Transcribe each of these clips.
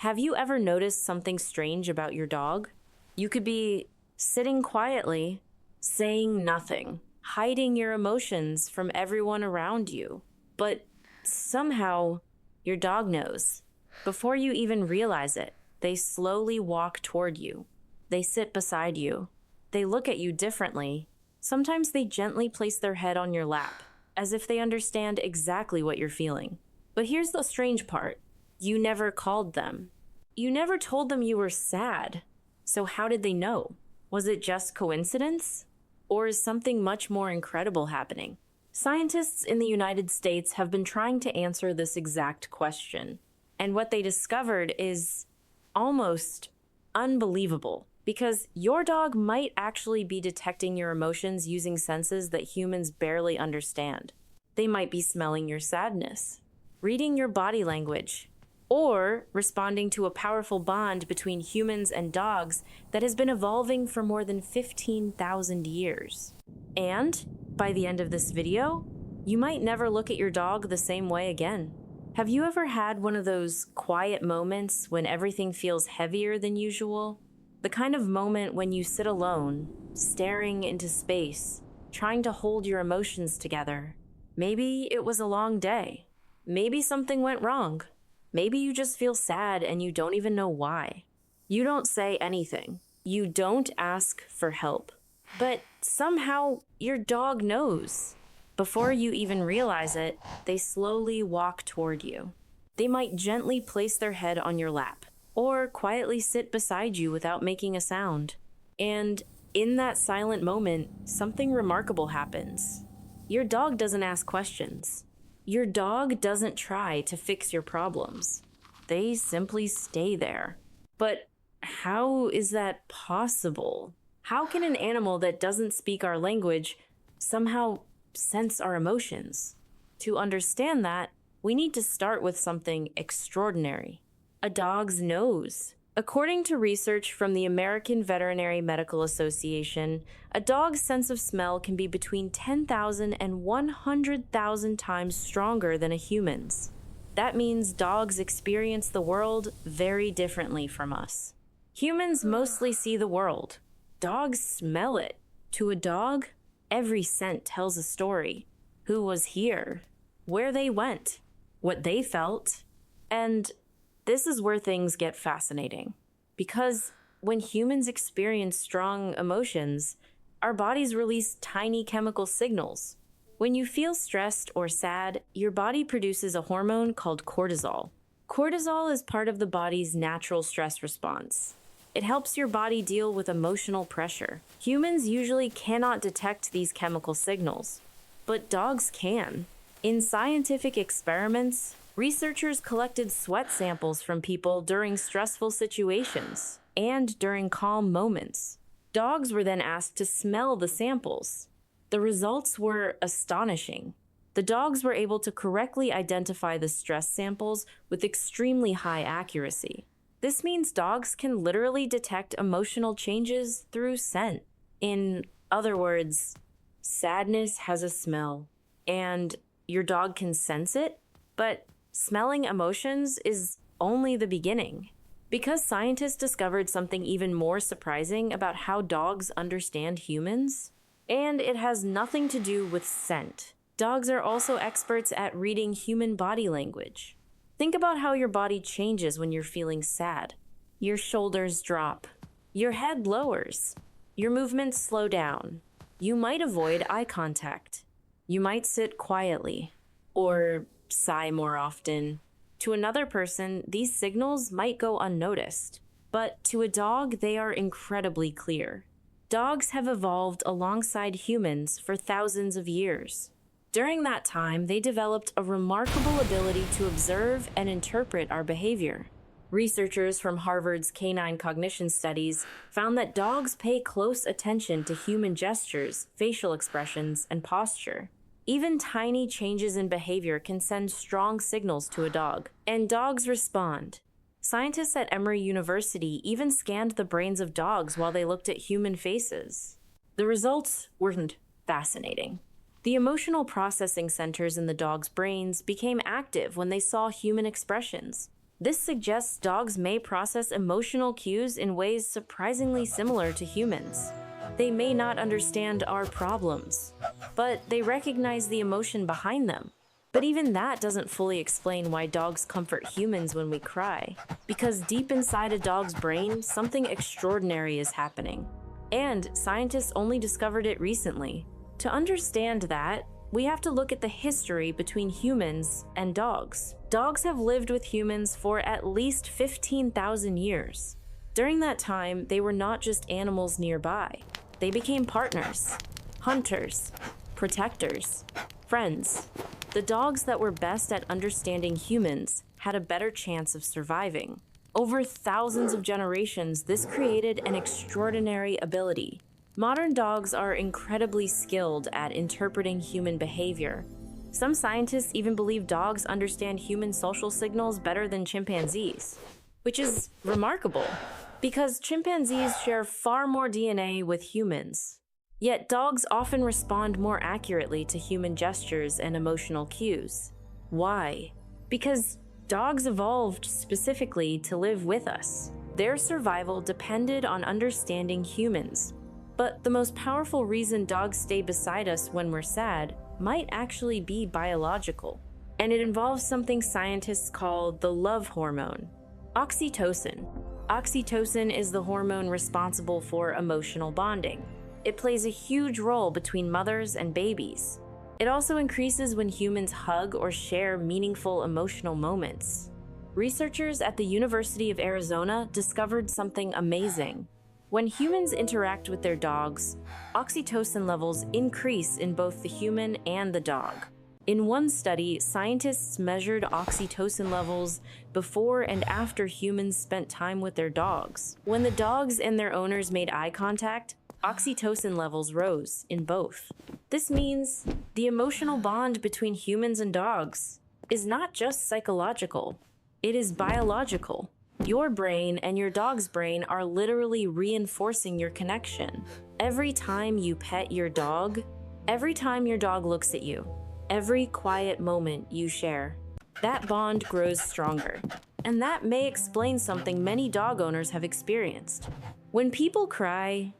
Have you ever noticed something strange about your dog? You could be sitting quietly, saying nothing, hiding your emotions from everyone around you. But somehow, your dog knows. Before you even realize it, they slowly walk toward you. They sit beside you. They look at you differently. Sometimes they gently place their head on your lap, as if they understand exactly what you're feeling. But here's the strange part. You never called them. You never told them you were sad. So how did they know? Was it just coincidence? Or is something much more incredible happening? Scientists in the United States have been trying to answer this exact question. And what they discovered is almost unbelievable. Because your dog might actually be detecting your emotions using senses that humans barely understand. They might be smelling your sadness, reading your body language, or responding to a powerful bond between humans and dogs that has been evolving for more than 15,000 years. And by the end of this video, you might never look at your dog the same way again. Have you ever had one of those quiet moments when everything feels heavier than usual? The kind of moment when you sit alone, staring into space, trying to hold your emotions together. Maybe it was a long day. Maybe something went wrong. Maybe you just feel sad and you don't even know why. You don't say anything. You don't ask for help. But somehow your dog knows. Before you even realize it, they slowly walk toward you. They might gently place their head on your lap, or quietly sit beside you without making a sound. And in that silent moment, something remarkable happens. Your dog doesn't ask questions. Your dog doesn't try to fix your problems. They simply stay there. But how is that possible? How can an animal that doesn't speak our language somehow sense our emotions? To understand that, we need to start with something extraordinary. A dog's nose. According to research from the American Veterinary Medical Association, a dog's sense of smell can be between 10,000 and 100,000 times stronger than a human's. That means dogs experience the world very differently from us. Humans mostly see the world. Dogs smell it. To a dog, every scent tells a story. Who was here, where they went, what they felt, and this is where things get fascinating. Because when humans experience strong emotions, our bodies release tiny chemical signals. When you feel stressed or sad, your body produces a hormone called cortisol. Cortisol is part of the body's natural stress response. It helps your body deal with emotional pressure. Humans usually cannot detect these chemical signals, but dogs can. In scientific experiments, researchers collected sweat samples from people during stressful situations and during calm moments. Dogs were then asked to smell the samples. The results were astonishing. The dogs were able to correctly identify the stress samples with extremely high accuracy. This means dogs can literally detect emotional changes through scent. In other words, sadness has a smell, and your dog can sense it, but smelling emotions is only the beginning. Because scientists discovered something even more surprising about how dogs understand humans, and it has nothing to do with scent. Dogs are also experts at reading human body language. Think about how your body changes when you're feeling sad. Your shoulders drop. Your head lowers. Your movements slow down. You might avoid eye contact. You might sit quietly or sigh more often. To another person, these signals might go unnoticed, but to a dog, they are incredibly clear. Dogs have evolved alongside humans for thousands of years. During that time, they developed a remarkable ability to observe and interpret our behavior. Researchers from Harvard's Canine Cognition Studies found that dogs pay close attention to human gestures, facial expressions, and posture. Even tiny changes in behavior can send strong signals to a dog, and dogs respond. Scientists at Emory University even scanned the brains of dogs while they looked at human faces. The results were fascinating. The emotional processing centers in the dog's brains became active when they saw human expressions. This suggests dogs may process emotional cues in ways surprisingly similar to humans. They may not understand our problems, but they recognize the emotion behind them. But even that doesn't fully explain why dogs comfort humans when we cry, because deep inside a dog's brain, something extraordinary is happening. And scientists only discovered it recently. To understand that, we have to look at the history between humans and dogs. Dogs have lived with humans for at least 15,000 years. During that time, they were not just animals nearby. They became partners, hunters, protectors, friends. The dogs that were best at understanding humans had a better chance of surviving. Over thousands of generations, this created an extraordinary ability. Modern dogs are incredibly skilled at interpreting human behavior. Some scientists even believe dogs understand human social signals better than chimpanzees, which is remarkable because chimpanzees share far more DNA with humans. Yet dogs often respond more accurately to human gestures and emotional cues. Why? Because dogs evolved specifically to live with us. Their survival depended on understanding humans. But the most powerful reason dogs stay beside us when we're sad might actually be biological. And it involves something scientists call the love hormone, oxytocin. Oxytocin is the hormone responsible for emotional bonding. It plays a huge role between mothers and babies. It also increases when humans hug or share meaningful emotional moments. Researchers at the University of Arizona discovered something amazing. When humans interact with their dogs, oxytocin levels increase in both the human and the dog. In one study, scientists measured oxytocin levels before and after humans spent time with their dogs. When the dogs and their owners made eye contact, oxytocin levels rose in both. This means the emotional bond between humans and dogs is not just psychological, it is biological. Your brain and your dog's brain are literally reinforcing your connection. Every time you pet your dog, every time your dog looks at you, every quiet moment you share, that bond grows stronger. And that may explain something many dog owners have experienced. When people cry,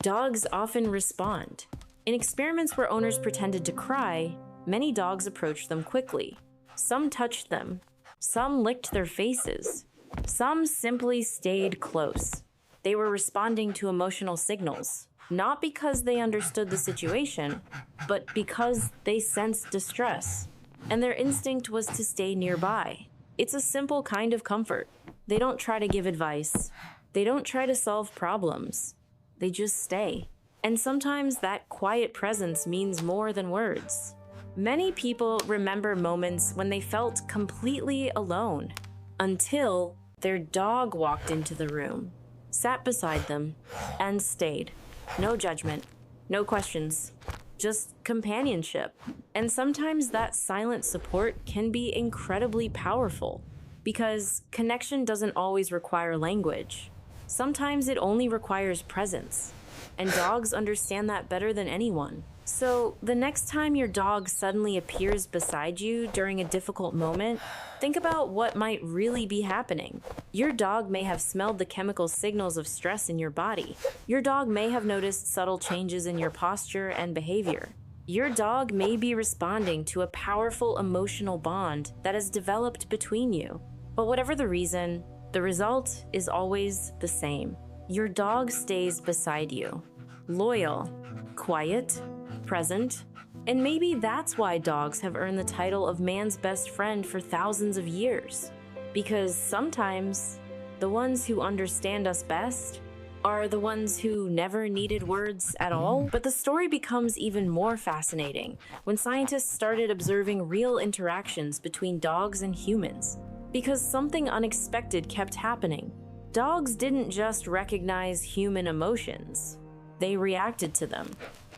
dogs often respond. In experiments where owners pretended to cry, many dogs approached them quickly. Some touched them, some licked their faces. Some simply stayed close. They were responding to emotional signals, not because they understood the situation, but because they sensed distress, and their instinct was to stay nearby. It's a simple kind of comfort. They don't try to give advice. They don't try to solve problems. They just stay. And sometimes that quiet presence means more than words. Many people remember moments when they felt completely alone, until their dog walked into the room, sat beside them, and stayed. No judgment, no questions, just companionship. And sometimes that silent support can be incredibly powerful because connection doesn't always require language. Sometimes it only requires presence, and dogs understand that better than anyone. So, the next time your dog suddenly appears beside you during a difficult moment, think about what might really be happening. Your dog may have smelled the chemical signals of stress in your body. Your dog may have noticed subtle changes in your posture and behavior. Your dog may be responding to a powerful emotional bond that has developed between you. But whatever the reason, the result is always the same. Your dog stays beside you, loyal, quiet, present, and maybe that's why dogs have earned the title of man's best friend for thousands of years. Because sometimes the ones who understand us best are the ones who never needed words at all. But the story becomes even more fascinating when scientists started observing real interactions between dogs and humans, because something unexpected kept happening. Dogs didn't just recognize human emotions, they reacted to them.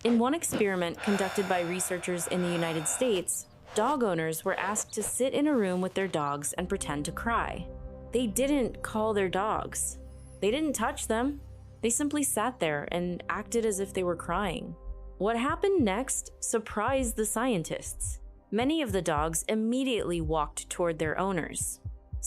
In one experiment conducted by researchers in the United States, dog owners were asked to sit in a room with their dogs and pretend to cry. They didn't call their dogs. They didn't touch them. They simply sat there and acted as if they were crying. What happened next surprised the scientists. Many of the dogs immediately walked toward their owners.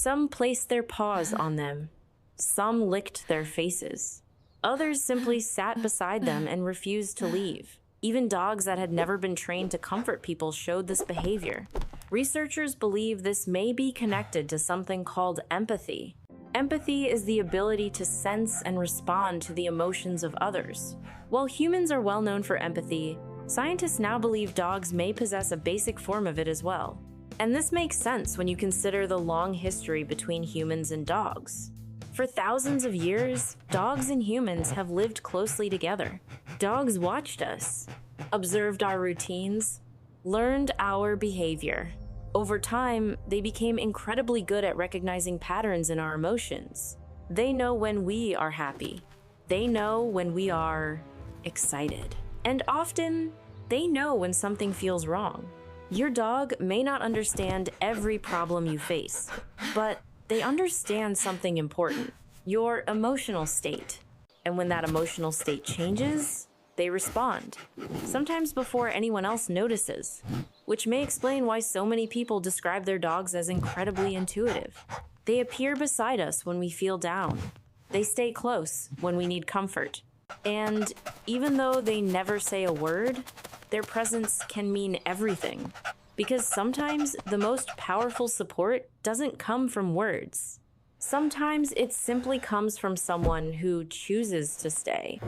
Some placed their paws on them. Some licked their faces. Others simply sat beside them and refused to leave. Even dogs that had never been trained to comfort people showed this behavior. Researchers believe this may be connected to something called empathy. Empathy is the ability to sense and respond to the emotions of others. While humans are well known for empathy, scientists now believe dogs may possess a basic form of it as well. And this makes sense when you consider the long history between humans and dogs. For thousands of years, dogs and humans have lived closely together. Dogs watched us, observed our routines, learned our behavior. Over time, they became incredibly good at recognizing patterns in our emotions. They know when we are happy. They know when we are excited. And often, they know when something feels wrong. Your dog may not understand every problem you face, but they understand something important, your emotional state. And when that emotional state changes, they respond, sometimes before anyone else notices, which may explain why so many people describe their dogs as incredibly intuitive. They appear beside us when we feel down. They stay close when we need comfort. And even though they never say a word, their presence can mean everything. Because sometimes the most powerful support doesn't come from words. Sometimes it simply comes from someone who chooses to stay.